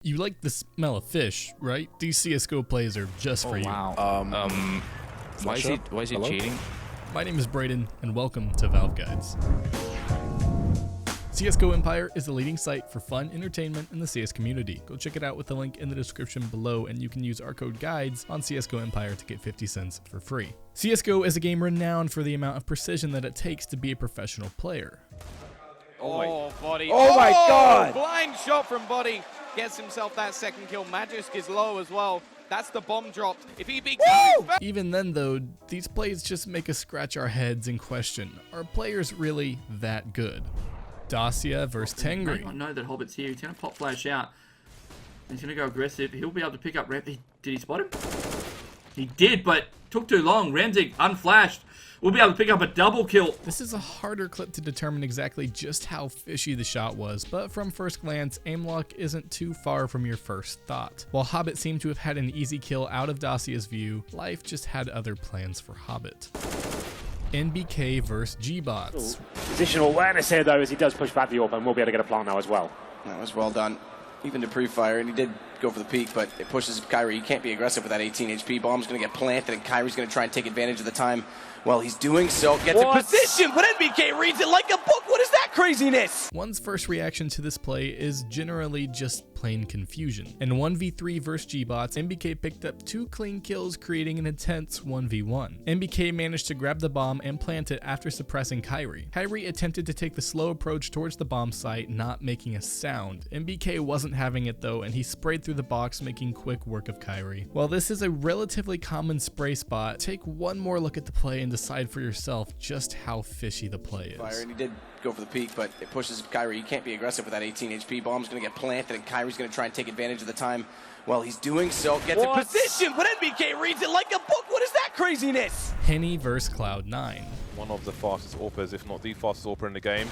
You like the smell of fish, right? These CSGO plays are just for you. Wow. Why is he cheating? My name is Brayden, and welcome to Valve Guides. CSGO Empire is the leading site for fun entertainment in the CS community. Go check it out with the link in the description below, and you can use our code GUIDES on CSGO Empire to get 50 cents for free. CSGO is a game renowned for the amount of precision that it takes to be a professional player. Oh, Body. Oh my God! Blind shot from Body. Gets himself that second kill. Magisk is low as well. That's the bomb dropped. If he beats Even then though, these plays just make us scratch our heads and question, are players really that good? Dacia versus Tengri. I know that Hobbit's here. He's going to pop flash out. He's going to go aggressive. He'll be able to pick up Did he spot him? He did, but took too long. Ramsey unflashed. We'll be able to pick up a double kill. This is a harder clip to determine exactly just how fishy the shot was, but from first glance, aim lock isn't too far from your first thought. While Hobbit seemed to have had an easy kill out of Dacia's view, life just had other plans for Hobbit. NBK versus G-Bots. Positional awareness here though as he does push back the AWP, and we'll be able to get a plant now as well. That was well done. Even to pre-fire, and he did go for the peak, but it pushes Kyrie. He can't be aggressive with that 18 HP. Bomb's going to get planted, and Kyrie's going to try and take advantage of the time while he's doing so. Gets in position, but NBK reads it like a book. What is that craziness? One's first reaction to this play is generally just plain confusion. In 1v3 versus G-Bots, NBK picked up 2 clean kills, creating an intense 1v1. NBK managed to grab the bomb and plant it after suppressing Kyrie. Kyrie attempted to take the slow approach towards the bomb site, not making a sound. NBK wasn't having it though, and he sprayed through the box, making quick work of Kyrie. While this is a relatively common spray spot, take one more look at the play and decide for yourself just how fishy the play is. And he did go for the peak, but it pushes Kyrie. He can't be aggressive with that 18 HP. Bomb's going to get planted, and Kyrie's going to try and take advantage of the time while he's doing so. Gets in position, but NBK reads it like a book. What is that craziness? Henny versus Cloud9. One of the fastest AWPers, if not the fastest AWPer in the game.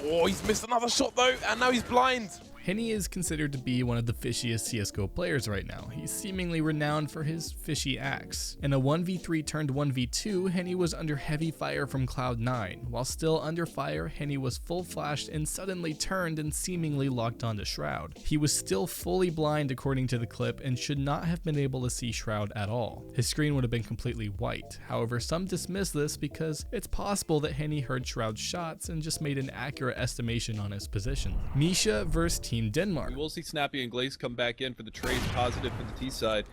Oh, he's missed another shot though, and now he's blind. Henny is considered to be one of the fishiest CSGO players right now. He's seemingly renowned for his fishy acts. In a 1v3 turned 1v2, Henny was under heavy fire from Cloud9. While still under fire, Henny was full flashed and suddenly turned and seemingly locked onto Shroud. He was still fully blind according to the clip and should not have been able to see Shroud at all. His screen would have been completely white. However, some dismiss this because it's possible that Henny heard Shroud's shots and just made an accurate estimation on his position. Misha versus Team Denmark. We will see Snappy and Glaze come back in for the trades positive for the T side,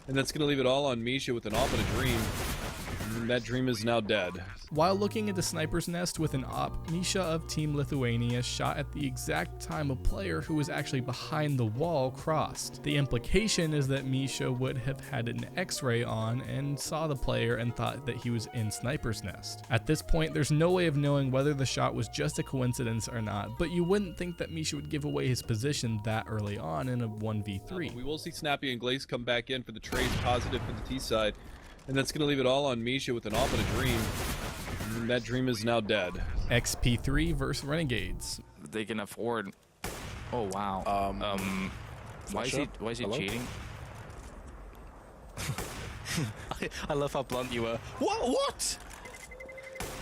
and that's going to leave it all on Misha with an AWP and a dream. And that dream is now dead. While looking at the sniper's nest with an AWP, Misha of Team Lithuania shot at the exact time a player who was actually behind the wall crossed. The implication is that Misha would have had an X-ray on and saw the player and thought that he was in sniper's nest. At this point, there's no way of knowing whether the shot was just a coincidence or not, but you wouldn't think that Misha would give away his position that early on in a 1v3. We will see Snappy and Glaze come back in for the trades positive for the T side, and that's going to leave it all on Misha with an AWP and a dream. And that dream is now dead. XP3 versus Renegades. They can afford. Oh wow. Why is he cheating? I love how blunt you were. What?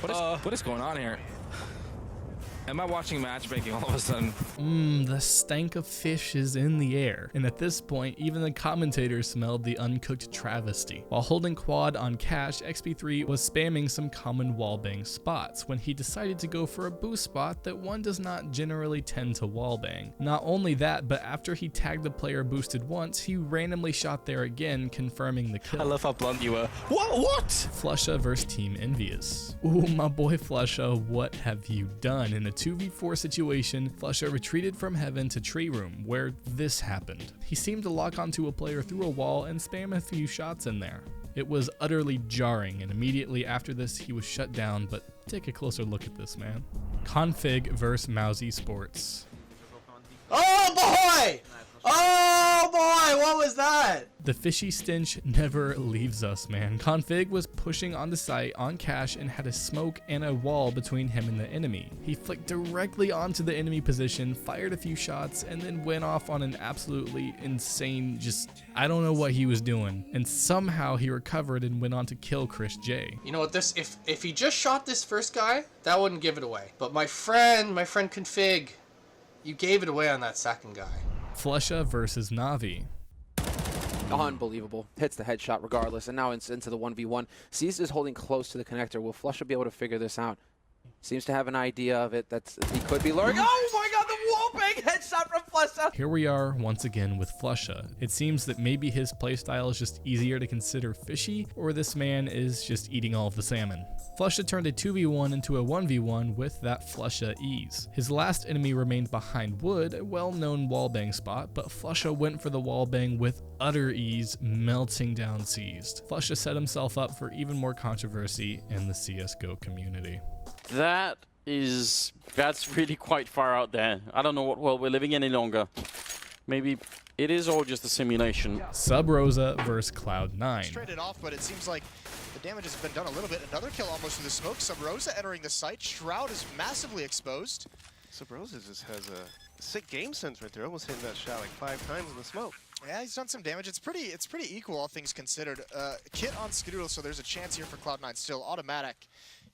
What is going on here? Am I watching matchmaking all of a sudden? The stank of fish is in the air, and at this point, even the commentators smelled the uncooked travesty. While holding quad on cash, XP3 was spamming some common wallbang spots when he decided to go for a boost spot that one does not generally tend to wallbang. Not only that, but after he tagged the player boosted once, he randomly shot there again, confirming the kill. I love how blunt you were. What? Flusha versus Team Envious. Ooh, my boy Flusha, what have you done? In a 2v4 situation, Flusha retreated from heaven to tree room, where this happened. He seemed to lock onto a player through a wall and spam a few shots in there. It was utterly jarring, and immediately after this, he was shut down, but take a closer look at this, man. Config versus mouz esports. Oh boy! Oh boy, what was that? The fishy stench never leaves us, man. Config was pushing on the site on cash and had a smoke and a wall between him and the enemy. He flicked directly onto the enemy position, fired a few shots, and then went off on an absolutely insane, I don't know what he was doing. And somehow he recovered and went on to kill Chris J. You know what, if he just shot this first guy, that wouldn't give it away. But my friend Config, you gave it away on that second guy. Flusha versus Na'Vi. Unbelievable. Hits the headshot regardless, and now it's into the 1v1. CSGO is holding close to the connector. Will Flusha be able to figure this out? Seems to have an idea of it. He could be luring. Oh my god, the wallbang headshot from Flusha! Here we are once again with Flusha. It seems that maybe his playstyle is just easier to consider fishy, or this man is just eating all of the salmon. Flusha turned a 2v1 into a 1v1 with that Flusha ease. His last enemy remained behind wood, a well-known wallbang spot, but Flusha went for the wallbang with utter ease, melting down Seized. Flusha set himself up for even more controversy in the CSGO community. That's really quite far out there. I don't know what world we're living in any longer. Maybe it is all just a simulation. Sub Rosa versus Cloud9. Straight it off, but it seems like the damage has been done a little bit. Another kill almost through the smoke. Sub Rosa entering the site. Shroud is massively exposed. Sub Rosa just has a sick game sense right there. Almost hitting that shot like 5 times in the smoke. Yeah, he's done some damage. It's pretty equal, all things considered. Kit on Skidoo, so there's a chance here for Cloud9 still. Automatic.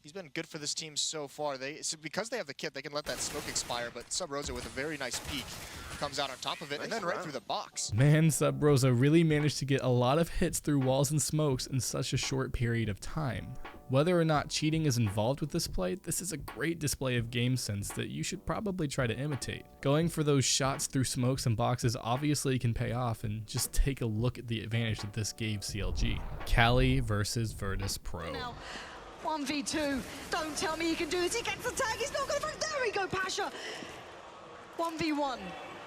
He's been good for this team so far. Because they have the kit, they can let that smoke expire, but Sub Rosa with a very nice peek comes out on top of it, and then right through the box. Man, Sub Rosa really managed to get a lot of hits through walls and smokes in such a short period of time. Whether or not cheating is involved with this play, this is a great display of game sense that you should probably try to imitate. Going for those shots through smokes and boxes obviously can pay off, and just take a look at the advantage that this gave CLG. Cali versus Virtus Pro. 1v2. Don't tell me he can do this. He gets the tag. He's not going to. There we go, Pasha. 1v1.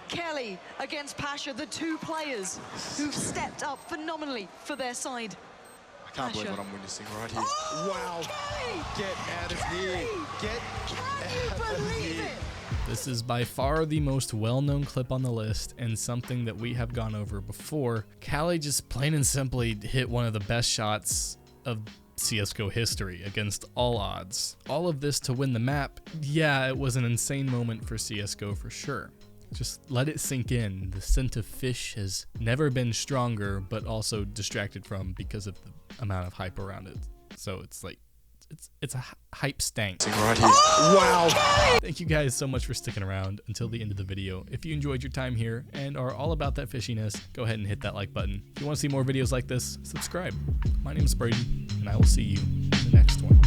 Kelly against Pasha, the two players who've stepped up phenomenally for their side. I can't believe what I'm witnessing right here. Oh, wow. Kelly! Get out of here. Get out of here. This is by far the most well-known clip on the list, and something that we have gone over before. Cali just plain and simply hit one of the best shots of CSGO history against all odds. All of this to win the map. Yeah, it was an insane moment for CSGO for sure. Just let it sink in. The scent of fish has never been stronger, but also distracted from because of the amount of hype around it. So it's like, it's a hype stank. Right here. Wow. Thank you guys so much for sticking around until the end of the video. If you enjoyed your time here and are all about that fishiness, go ahead and hit that like button. If you want to see more videos like this, subscribe. My name is Brady, and I will see you in the next one.